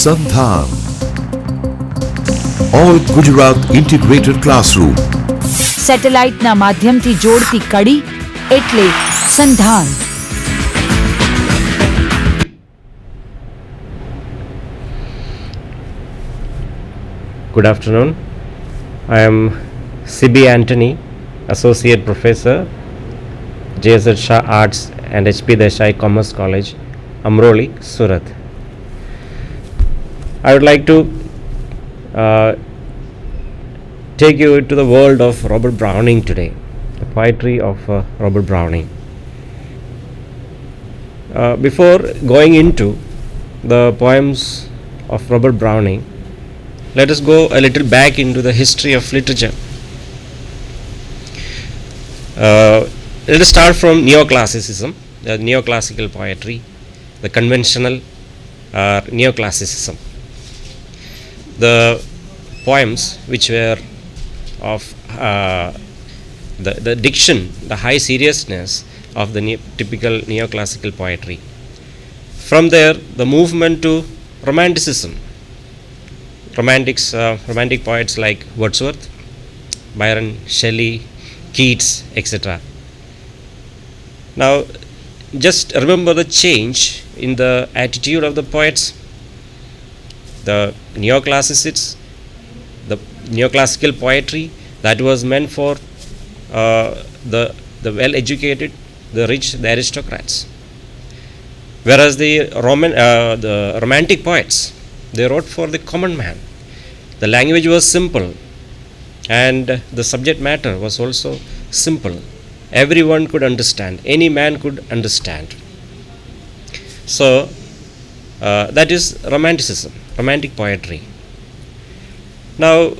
SANDHAN, All Gujarat Integrated Classroom. સેટેલાઇટના માધ્યમથી જોડતી કડી એટલે સંધાન. Good afternoon. I am C.B. Anthony, Associate Professor, J.S. Shah Arts and H.P. Desai Commerce College, Amroli, Surat. I would like to take you to the world of Robert Browning today, the poetry of Robert Browning. Before going into the poems of Robert Browning, let us go a little back into the history of literature. Let us start from neoclassicism, the neoclassical poetry, the conventional neoclassicism. The poems which were of the diction, the high seriousness of the typical neoclassical poetry. From there, the movement to romanticism. Romantic poets like Wordsworth, Byron, Shelley, Keats, etc. Now, just remember the change in the attitude of the poets. The neoclassicists, the neoclassical poetry that was meant for the well-educated, the rich, the aristocrats. Whereas the romantic poets, they wrote for the common man. The language was simple and the subject matter was also simple. Everyone could understand, any man could understand. So that is romanticism, romantic poetry. Now,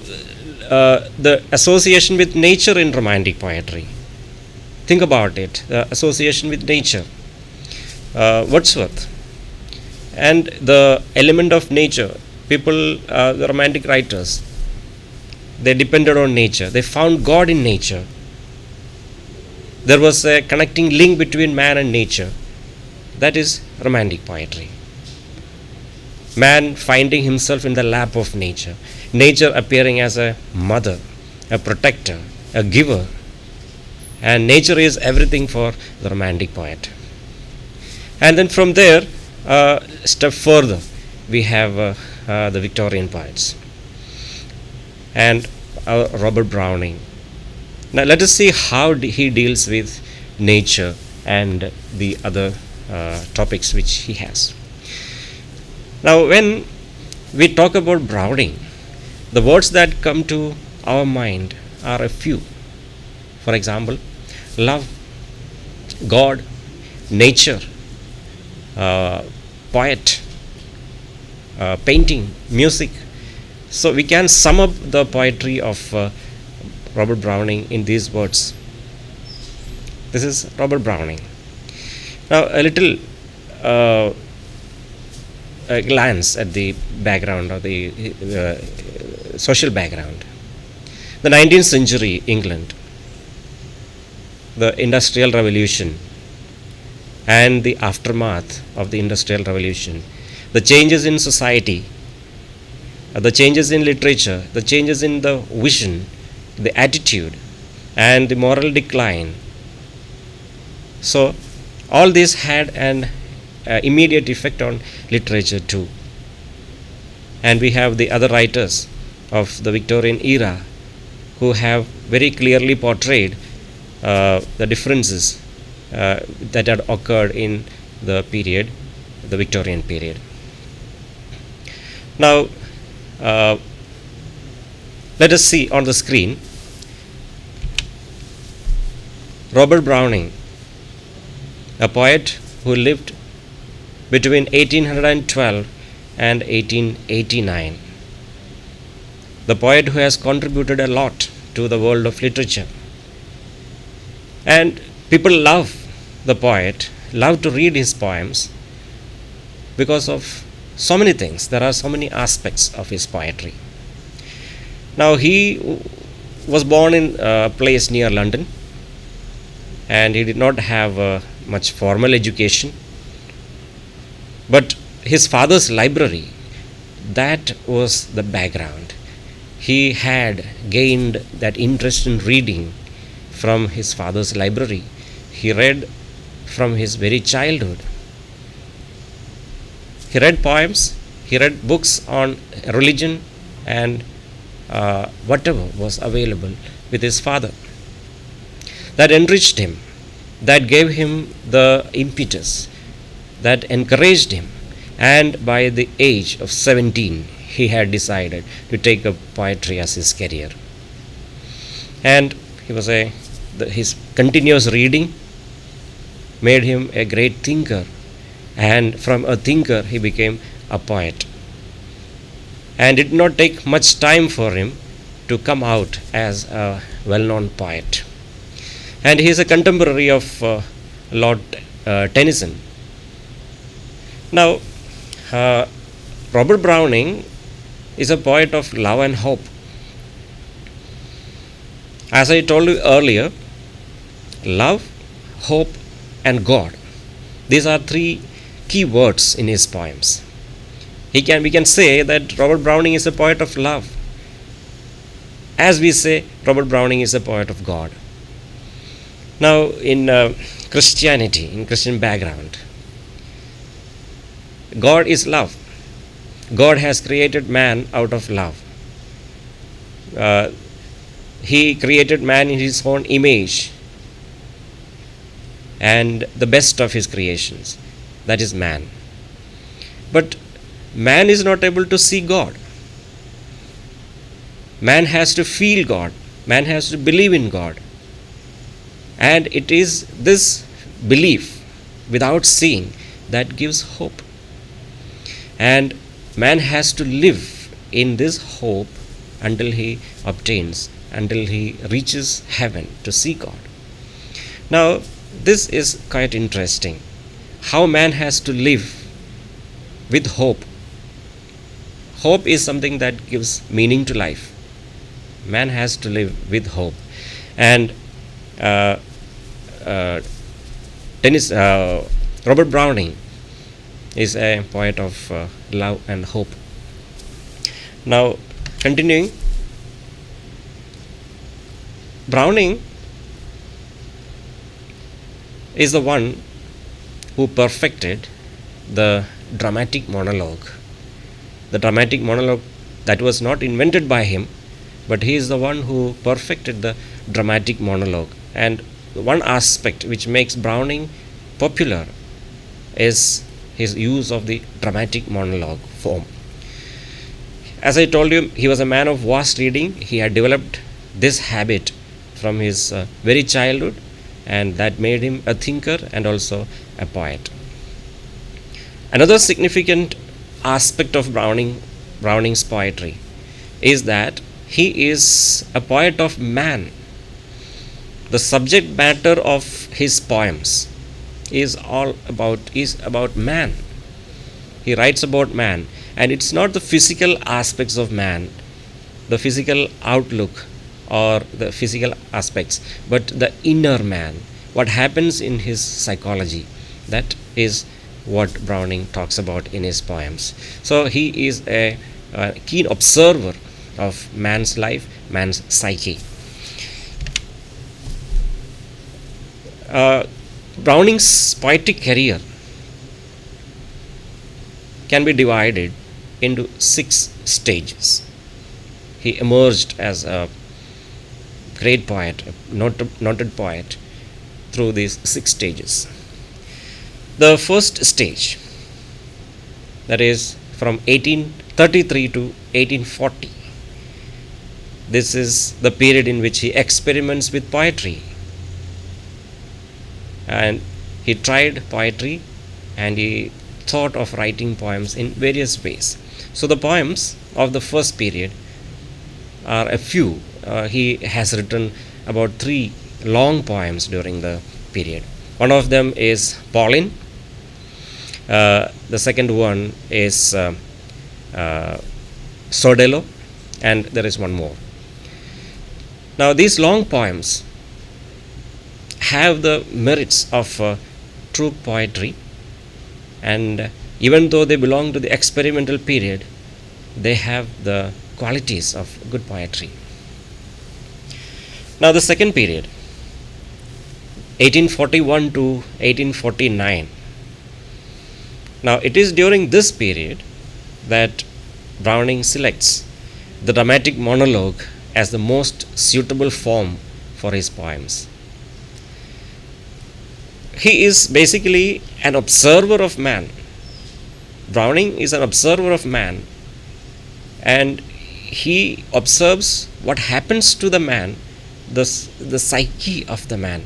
the association with nature in romantic poetry. Think about it, the association with nature. Wordsworth and the element of nature. People, the romantic writers, they depended on nature. They found God in nature. There was a connecting link between man and nature. That is romantic poetry. Man finding himself in the lap of nature. Nature appearing as a mother, a protector, a giver. And nature is everything for the romantic poet. And then from there, step further, we have the Victorian poets and Robert Browning. Now let us see how he deals with nature and the other topics which he has. Now when we talk about Browning, the words that come to our mind are a few. For example, love, God, nature, poet, painting, music. So we can sum up the poetry of Robert Browning in these words. This is Robert Browning. Now a little glance at the background or the social background. The 19th century England, the Industrial Revolution and the aftermath of the Industrial Revolution, the changes in society, the changes in literature, the changes in the vision, the attitude and the moral decline. So all this had an immediate effect on literature too. And we have the other writers of the Victorian era who have very clearly portrayed the differences that had occurred in the period, the Victorian period. Now let us see on the screen Robert Browning, a poet who lived between 1812 and 1889. The poet who has contributed a lot to the world of literature. And people love the poet, love to read his poems because of so many things. There are so many aspects of his poetry. Now, he was born in a place near London, and he did not have much formal education. But his father's library, that was the background. He had gained that interest in reading from his father's library. He read from his very childhood. He read poems, he read books on religion and whatever was available with his father. That enriched him, that gave him the impetus, that encouraged him, and by the age of 17, he had decided to take up poetry as his career. And his continuous reading made him a great thinker, and from a thinker he became a poet. And it did not take much time for him to come out as a well-known poet. And he is a contemporary of Lord Tennyson. Now, Robert Browning is a poet of love and hope. As I told you earlier, love, hope, and God. These are three key words in his poems. We can say that Robert Browning is a poet of love, as we say Robert Browning is a poet of God. Now, in Christianity, in Christian background, God is love. God has created man out of love. He created man in his own image and the best of his creations, that is man. But man is not able to see God. Man has to feel God. Man has to believe in God. And it is this belief without seeing that gives hope. And man has to live in this hope until he reaches heaven to see God. Now, this is quite interesting. How man has to live with hope. Hope is something that gives meaning to life. Man has to live with hope. And Robert Browning is a poet of love and hope. Now, continuing, Browning is the one who perfected the dramatic monologue. The dramatic monologue that was not invented by him, but he is the one who perfected the dramatic monologue. And one aspect which makes Browning popular is his use of the dramatic monologue form. As I told you, he was a man of vast reading. He had developed this habit from his very childhood, and that made him a thinker and also a poet. Another significant aspect of Browning's poetry is that he is a poet of man. The subject matter of his poems is about man. He writes about man, and it's not the physical aspects of man, the physical outlook or the physical aspects, but the inner man, what happens in his psychology. That is what Browning talks about in his poems. So he is a keen observer of man's life, man's psyche. Browning's poetic career can be divided into 6 stages. He emerged as a great poet, a noted poet, through these 6 stages. The first stage, that is from 1833 to 1840, this is the period in which he experiments with poetry. And he tried poetry and he thought of writing poems in various ways. So the poems of the first period are a few. He has written about 3 long poems during the period. One of them is Pauline. The second one is Sordello, and there is one more. Now these long poems have the merits of true poetry, and even though they belong to the experimental period, they have the qualities of good poetry. Now the second period, 1841 to 1849. Now it is during this period that Browning selects the dramatic monologue as the most suitable form for his poems. He is basically an observer of man. Browning is an observer of man, and he observes what happens to the man, the psyche of the man.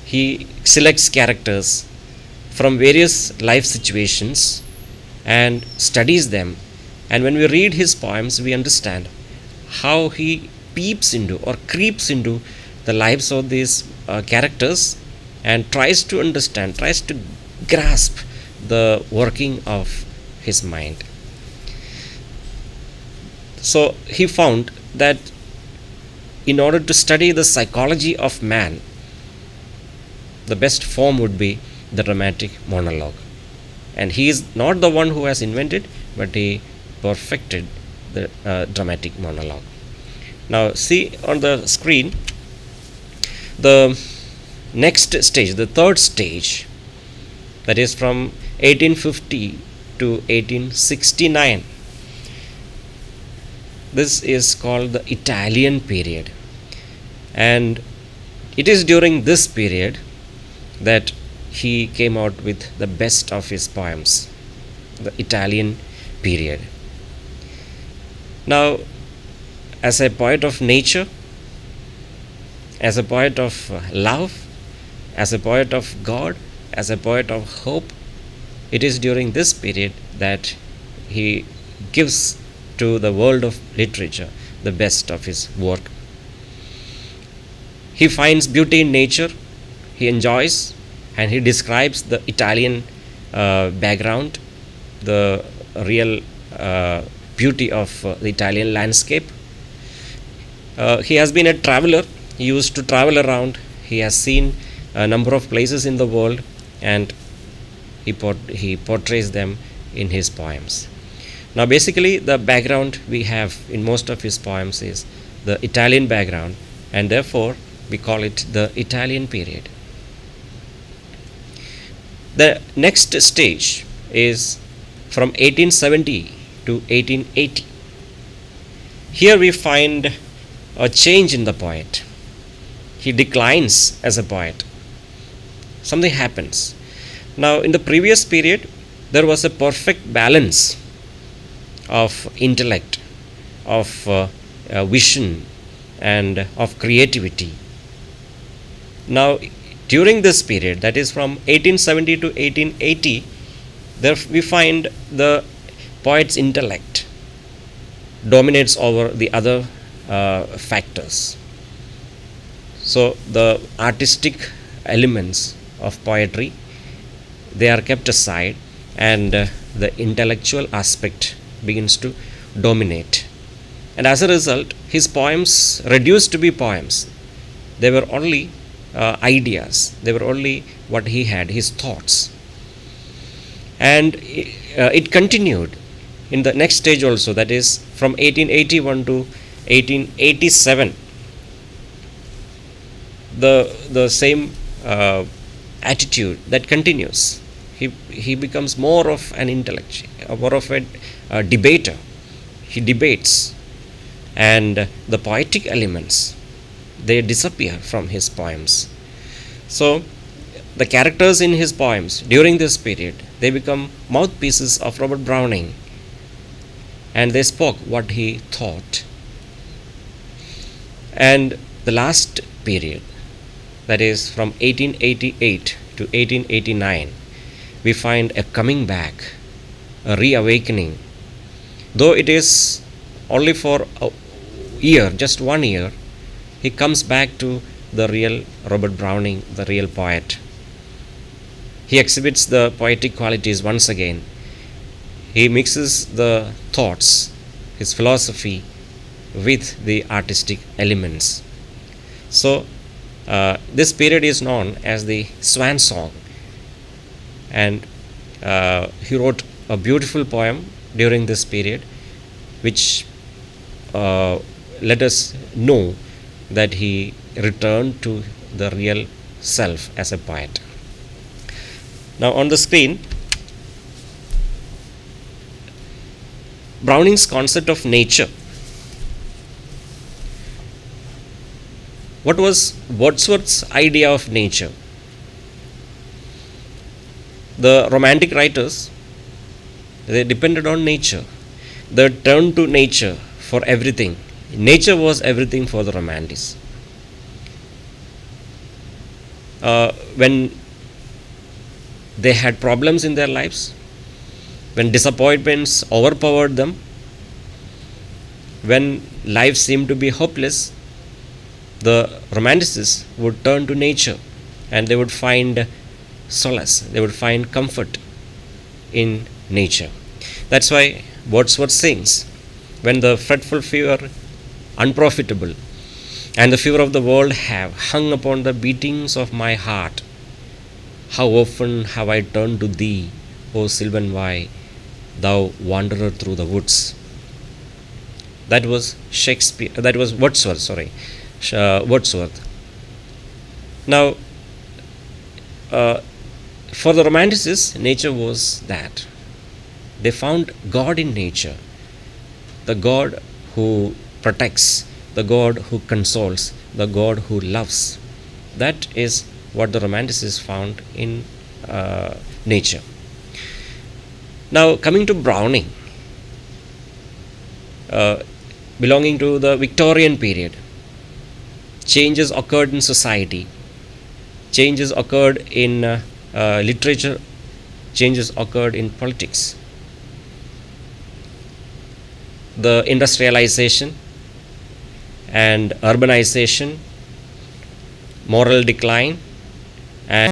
He selects characters from various life situations and studies them, and when we read his poems, we understand how he peeps into or creeps into the lives of these characters and tries to understand, tries to grasp the working of his mind. So he found that in order to study the psychology of man, the best form would be the dramatic monologue. And he is not the one who has invented, but he perfected the dramatic monologue. Now see on the screen the next stage, the third stage, that is from 1850 to 1869. This is called the Italian period, and it is during this period that he came out with the best of his poems, the Italian period. Now, as a poet of nature, as a poet of love, as a poet of God, as a poet of hope, it is during this period that he gives to the world of literature the best of his work. He finds beauty in nature, he enjoys, and he describes the Italian background, the real beauty of the Italian landscape. He has been a traveler. He used to travel around. He has seen a number of places in the world, and he portrays them in his poems. Now basically the background we have in most of his poems is the Italian background, and therefore we call it the Italian period. The next stage is from 1870 to 1880. Here we find a change in the poet. He declines as a poet. Something happens. Now in the previous period there was a perfect balance of intellect, of vision, and of creativity. Now during this period, that is from 1870 to 1880, there we find the poet's intellect dominates over the other factors. So the artistic elements of poetry, they are kept aside, and the intellectual aspect begins to dominate. And as a result, his poems reduced to be poems. They were only ideas. They were only what he had, his thoughts. And it continued in the next stage also, that is from 1881 to 1887. The same attitude that continues. He becomes more of an intellectual, more of a debater. He debates, and the poetic elements, they disappear from his poems. So the characters in his poems during this period, they become mouthpieces of Robert Browning, and they spoke what he thought. And the last period, that is from 1888 to 1889, we find a coming back, a reawakening. Though it is only for a year, just 1 year, he comes back to the real Robert Browning, the real poet. He exhibits the poetic qualities once again. He mixes the thoughts, his philosophy, with the artistic elements. So, this period is known as the Swan Song, and he wrote a beautiful poem during this period, which let us know that he returned to the real self as a poet. Now, on the screen, Browning's concept of nature. What was Wordsworth's idea of nature? The Romantic writers, they depended on nature. They turned to nature for everything. Nature was everything for the Romantics. When they had problems in their lives, when disappointments overpowered them, when life seemed to be hopeless, the Romanticists would turn to nature and they would find solace, they would find comfort in nature. That's why Wordsworth sings, when the fretful fever, unprofitable, and the fever of the world have hung upon the beatings of my heart, how often have I turned to thee, O sylvan Wye, thou wanderer through the woods. That was Wordsworth. Wordsworth. Now, for the Romanticists, nature was that. They found God in nature, the God who protects, the God who consoles, the God who loves. That is what the Romanticists found in nature. Now, coming to Browning, belonging to the Victorian period, changes occurred in society, changes occurred in literature, changes occurred in politics. The industrialization and urbanization, moral decline,